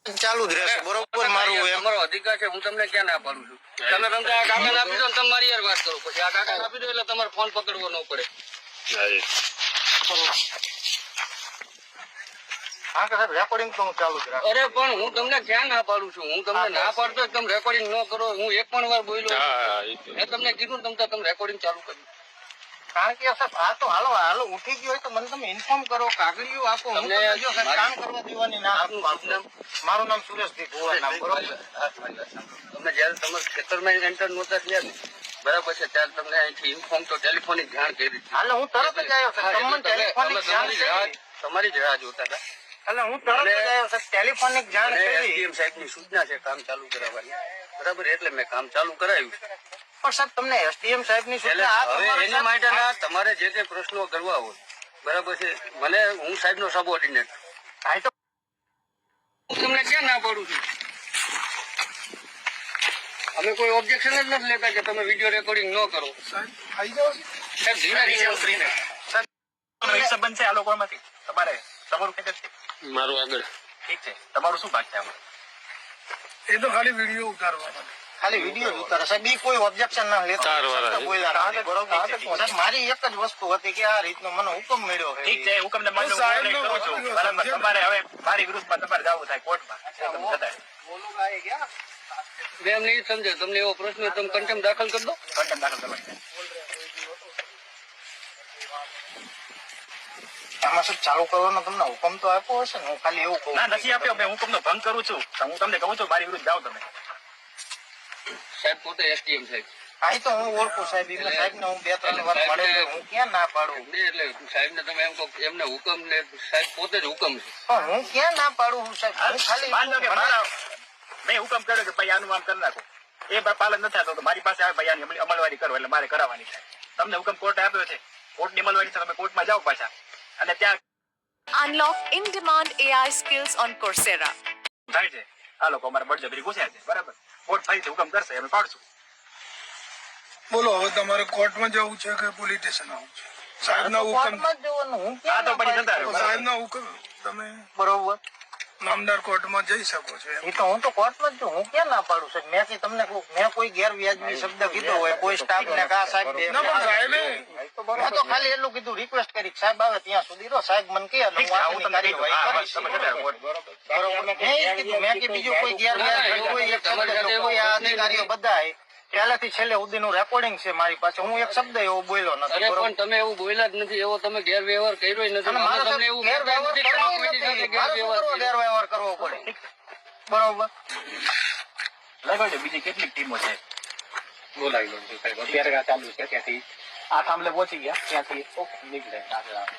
ચાલુ જ રહેશે બરોબર મારું તમારો અધિકાર છે હું તમને ક્યાં ના પાડું છું તમે આ કાકાને આપી દો તમે મારી યાર વાત કરો પછી આ કાકાને આપી દો એટલે તમારે ફોન પકડવો ન પડે હા કે સાહેબ રેકોર્ડિંગ તો હું ચાલુ જ રાખું અરે પણ હું તમને ક્યાં ના પાડું છું હું તમને ના પાડતો તમે રેકોર્ડિંગ ન કરો હું એક પણ વાર બોલ્યો મેં તમને કીધું તમે રેકોર્ડિંગ ચાલુ કર્યું કારણ કે સાહેબ આ તો હાલો હાલો ઉઠી ગયો હોય તો મને તમે ઇન્ફોર્મ કરો કાગળિયું આપો હું તમને જો સાહેબ કામ કરવા દેવાની ના આપું મારું નામ સુરેશભાઈ ભુવા નામ બરોબર તમને જયારે તમારા ખેતરમાં એન્ટર નહોતા થયા બરાબર છે ત્યારે તમને અહીંથી ઇન્ફોર્મ તો ટેલિફોનિક જાણ કરી હાલે હું તરત જ આવ્યો સાહેબ તમને ટેલિફોનિક જાણ તમારી જ રાહ જોતા હતા એટલે હું તરત જ આવ્યો સાહેબ ટેલિફોનિક જાણ કરી એસડીએમ સાહેબની સૂચના છે કામ ચાલુ કરાવવાની બરાબર એટલે મેં કામ ચાલુ કરાવ્યું પણ સાહેબ તમને એસડીએમ સાહેબની સૂચના હવે એની માટેના તમારે જે તે પ્રશ્નો કરવા હોય બરાબર છે મને હું સાહેબનો સબઓર્ડિનેટ હા તો હું તમને ક્યાં ના પાડું છું અમે કોઈ ઓબ્જેક્શન જ નથી લેતા કે તમે વિડીયો રેકોર્ડિંગ ન કરો સાહેબ ધીમે પૈસા બનશે આ લોકોમાંથી તમારે તમારું ખેતર છે મારું આગળ ઠીક છે તમારું શું ભાગ છે આમાં એ તો ખાલી વિડીયો ઉતારવા ખાલી વિડીયો જ ઉતારે સાહેબ ઈ કોઈ ઓબ્જેક્શન ના લેતા બરોબર મારી એક જ વસ્તુ હતી કે આ રીતનો મને હુકમ મળ્યો છે ઠીક છે હુકમ ને માન્ય કરું છું બરાબર તમારે હવે મારી વિરુદ્ધમાં તમારે જવું થાય કોર્ટમાં મેં એમ નહીં સમજે તમને એવો પ્રશ્ન તમે કન્ટેમ દાખલ કરી દો કન્ટેમ દાખલ કરવા આમાં શું ચાલુ કરવાનો તમને હુકમ તો આપ્યો હશે ને હું ખાલી એવું કહું ના નથી આપ્યો મેં હુકમનો ભંગ કરું છું હું તમને કહું છું મારી વિરુદ્ધ જાઓ તમે સાહેબ પોતે એસડીએમ સાહેબ હા તો હું ઓળખું સાહેબ એમને સાહેબ ને હું 2-3 વાર મળેલો હું ક્યાં ના પાડું એટલે સાહેબ ને તમે એમ કહો એમને હુકમ ને સાહેબ પોતે જ હુકમ છે પણ હું ક્યાં ના પાડું હું સાહેબ હું ખાલી મેં હુકમ કર્યો કે ભાઈ આનું આમ કરી નાખો એ પાલન નથી થતો તો મારી પાસે આવે ભાઈ આની અમલવારી કરો એટલે મારે કરાવવાની થાય તમને હુકમ કોર્ટે આપ્યો છે કોર્ટની અમલવારી છે તમે કોર્ટમાં જાઓ પાછા અને ત્યાં Unlock in-demand AI skills on Coursera. થાય છે આ લોકો અમારા બળજબરી ઘૂસ્યા છે બરાબર કોર્ટ ફરીથી હુકમ કરશે અમે પાડશું બોલો હવે તમારે કોર્ટમાં જવું છે કે પોલીસ સ્ટેશન આવવું છે સાહેબના હુકમ આ તો પછી જતા રહો સાહેબના હુકમ તમે બરોબર નામદાર કોર્ટમાં જઈ શકો છો એ તો હું તો કોર્ટમાં જ છું હું ક્યાં ના પાડું છું મેં તમને મેં કોઈ ગેરવ્યાજબી શબ્દ કીધો હોય કોઈ સ્ટાફ ને કા સાહેબ ના પણ સાહેબે મેં તો ખાલી એટલું કીધું રિક્વેસ્ટ કરી સાહેબ આવે ત્યાં સુધી રહો સાહેબ મને કહે મેં બીજું કોઈ ગેરવ્યાજ કોઈ એક શબ્દ કોઈ આ અધિકારીઓ બધા પહેલાથી છેલ્લે સુધીનું રેકોર્ડિંગ છે મારી પાસે હું એક શબ્દ એવો બોલ્યો નથી પણ તમે એવું બોલ્યા જ નથી એવો તમે ગેરવ્યવહાર કર્યો નથી તમને એવું ગેરવ્યવહાર કરવો પડે બરોબર લગાડજો બીજી કેટલીક ટીમો છે બોલાવી લો સાહેબ અત્યારે આ ચાલુ છે ત્યાંથી આ થાંભલે પહોંચી ગયા ત્યાંથી નીકળે આગળ આવે